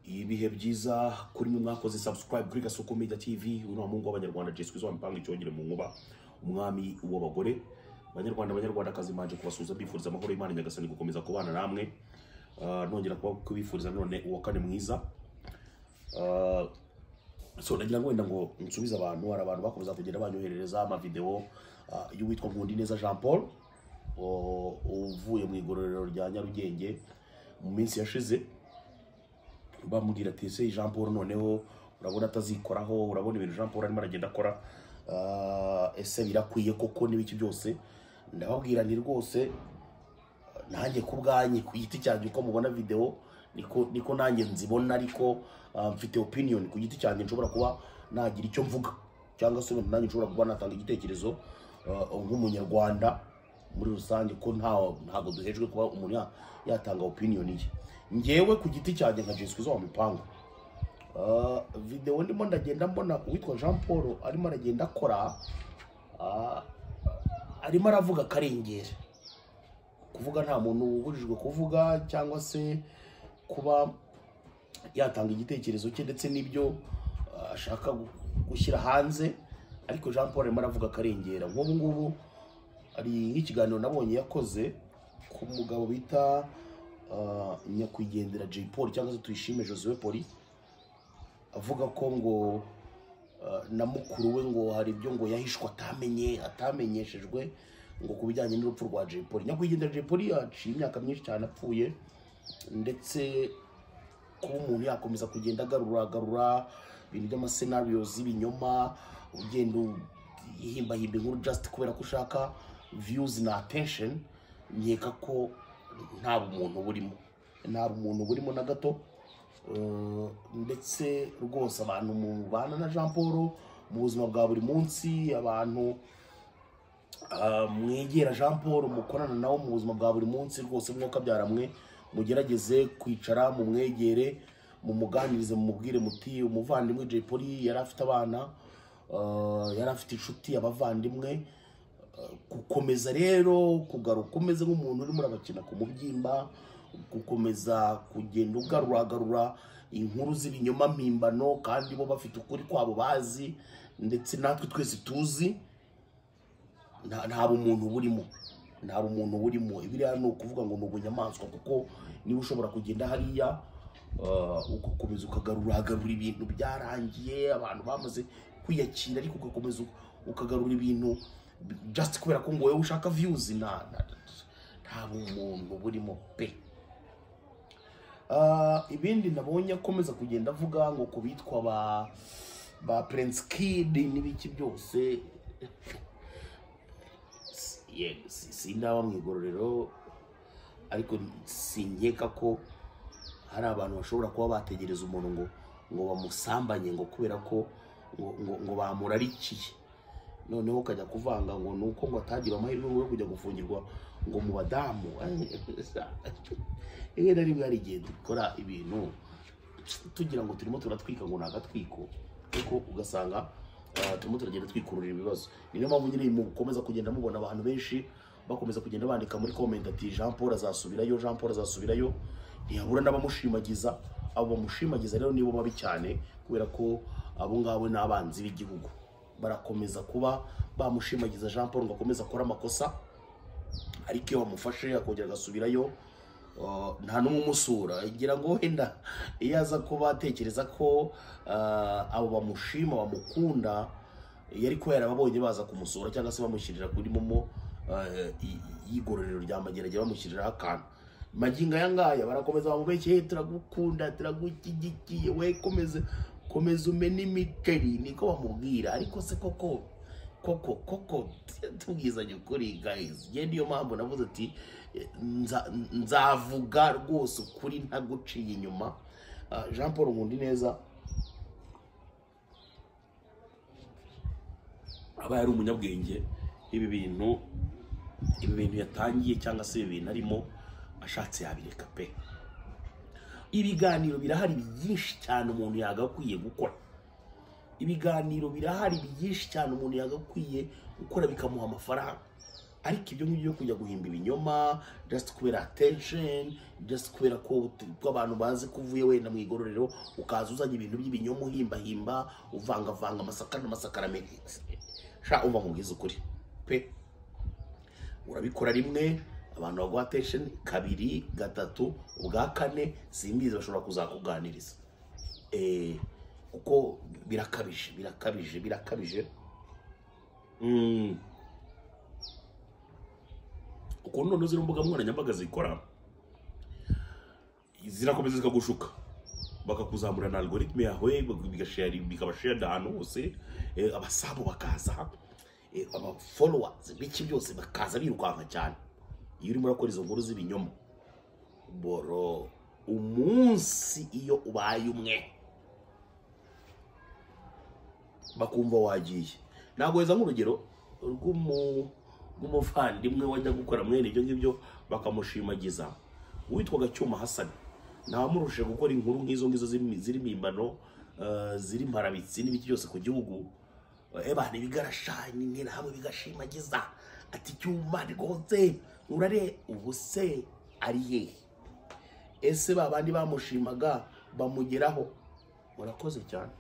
ibihe byiza kuri mwe mwakoze subscribe kuri Gasoko Media TV. Uno mungu w'abanyarwanda Jeswe zo mpanga icyongere mu nkuba umwami w'abagore. Banyarwanda kazi manje kubasuza bifuriza amahoro y'Imana nyagasani gukomeza kubana namwe. Nongera kubifuriza none uwa kane mwiza. So nagira ngo wenda ngo nsubiza abantu, hari abantu bakomeza kugenda banyoherereza ama video y'uwitwa Nkundineza Jean Paul uvuye mu igororero rya Nyarugenge mu minsi yashize. Bamubwira ati ese Jean Paul noneho urabona atazikoraho, urabona ibintu Jean Paul arimo aragenda akora ese birakwiye koko n'ibiki byose. Ndababwira ni rwose nanjye kubwanyi ku giti cyanjye uko mubona video niko nanjye nzibona, ariko mfite opinion ku giti cyanjye nshobora kuba nagira icyo mvuga, cyangwa se nanjye nshobora kuba natanga igitekerezo nk'umunyarwanda muri rusange, ko ntago duhejwe kuba umuntu yatanga opinion ye. Ngewe ku giti cyanjye nka Jeswe zo mipango video ndimo ndagenda mbona uwitwa Jean Paul arimo aragenda akora, arimo aravuga karengera, kuvuga nta muntu uburijwe kuvuga cyangwa se kuba yatanga igitekerezo cye ndetse n'ibyo ashaka gushyira hanze, ariko Jean Paul arimo aravuga karengera. Nk'ubu ngubu ari nk'ikiganiro nabonye yakoze ku mugabo bita nyakwigendera Jay Paul cyangwa se Tuyishime Joseph Paul, avuga ko ngo na mukuru we ngo hari ibyo ngo yahishwa atamenyeshejwe ngo kubijyanye n'urupfu rwa Jay Paul. Nyakwigendera Jay Paul yaciye imyaka myinshi cyane apfuye, ndetse kuba umuntu yakomeza kugenda agarura ibintu by'amasenarios y'ibinyoma, ugenda yihimba inkuru just kubera ko ushaka views na attention, nkeka ko nta bumuntu burimo na gato. Ndetse rwose abantu mubana na Jean Paul mu buzima bwa buri munsi, abantu mwegera Jean Paul mukorana nawo mu buzima bwa buri munsi, rwose mwuka byaramwe mugerageze kwicara mu mwegere mumuganirize, mumubwire muti umuvandimwe Jay Paul yari afite abana, yari afite inshuti abavandimwe. Gukomeza rero kugaruka umeze nk'umuntu urimo urabakina ku mubyimba, gukomeza kugenda ugarura inkuru z'ibinyoma mpimbano, kandi bo bafite ukuri kwabo bazi ndetse natwe twese tuzi, nta bumuntu burimo. Ibiriya ni ukuvuga ngo ni ubunyamaswa, kuko niba ushobora kugenda hariya ugakomeza ukagarura ibintu byarangiye, abantu bamaze kwiyakira, ariko ugakomeza ukagarura ibintu just kubera ko ngo wowe ushaka views, nta bumuntu burimo pe. Ibindi nabonye akomeza kugenda avuga ngo kubitwa ba Prince Kid n'ibiki byose, sindaba mu igororero, ariko sinkeka ko hari abantu bashobora kuba bategereza umuntu ngo bamusambanye ngo kubera ko ngo bamurarikiye, noneho ukajya kuvanga ngo nuko ngo atagira amahirwe yo kujya gufungirwa ngo mu badamu. Rimwe rimwe hari igihe dukora ibintu tugira ngo turimo turatwika ngo nagatwiko, ariko ugasanga turimo turagenda twikururira ibibazo. Niyo mpamvu nyine mukomeza kugenda mubona abantu benshi bakomeza kugenda bandika muri comment ati Jean Paul azasubirayo, ntiyabura n'abamushimagiza. Abo bamushimagiza rero nibo babi cyane, kubera ko abo ngabo n'abanzi b'igihugu barakomeza kuba bamushimagiza Jean Paul ngo akomeza akora amakosa, ariko iyo bamufashe akongera agasubirayo nta n'umwe umusura. Ngira ngo wenda iyo aza kuba atekereza ko abo bamushima bamukunda, yari ko yarababonye baza kumusura cyangwa se bamushyirira kuri momo y'igororero rya Mageragere, bamushyiriraho akantu. Magingo aya ngaya barakomeza bamubekeye turagukunda turagukigikiye, we komeza umene imikeri, niko bamubwira. Ariko se koko tubwizanye ukuri guys, nge niyo mpamvu navuze ati nzavuga rwose ukuri ntaguciye inyuma. Jean Paul Nkundineza aba yari umunyabwenge. Ibi bintu yatangiye cyangwa se ibi bintu arimo ashatse yabireka pe. Ibiganiro birahari byinshi cyane umuntu yagakwiye gukora, bikamuha amafaranga. ariko ibyo ngibyo kujya guhimba ibinyoma just kubera attention, just kubera ko abantu bazi kuvuye wenda mu igororero ukaza uzanye ibintu by'ibinyoma uhimba uvanga amasaka n'amasakaramentu. Sha umva nkubwiza ukuri pe, urabikora rimwe abantu baguha attention, kabiri gatatu ubwa kane simbizi bashobora kuzakuganiriza kuko birakabije. Ukuntu none zino mbuga nkoranyambaga zikora zirakomeza zikagushuka, bakakuzamura na algoritme yawe bikabashare ahantu hose, abasabo bakaza, aba followers biki byose bakaza birukanka cyane. Iyo urimo urakora izo nkuru z'ibinyoma boro, umunsi iyo ubaye umwe bakumva wagiye. Nagweza nk'urugero rw'umuvandimwe wajya gukora mwene ibyo ngibyo bakamushimagiza, witwaga Cyuma Hassan. Ntamurushe gukora inkuru nk'izo ngizo ziri mimbano, ziri mparabitsi n'ibiki byose ku gihugu, abantu bigarashanye n'era hamwe bigashimagiza ati Cyuma rwose urare ubuse ari he. Ese babandi bamushimaga bamugeraho? Murakoze cyane.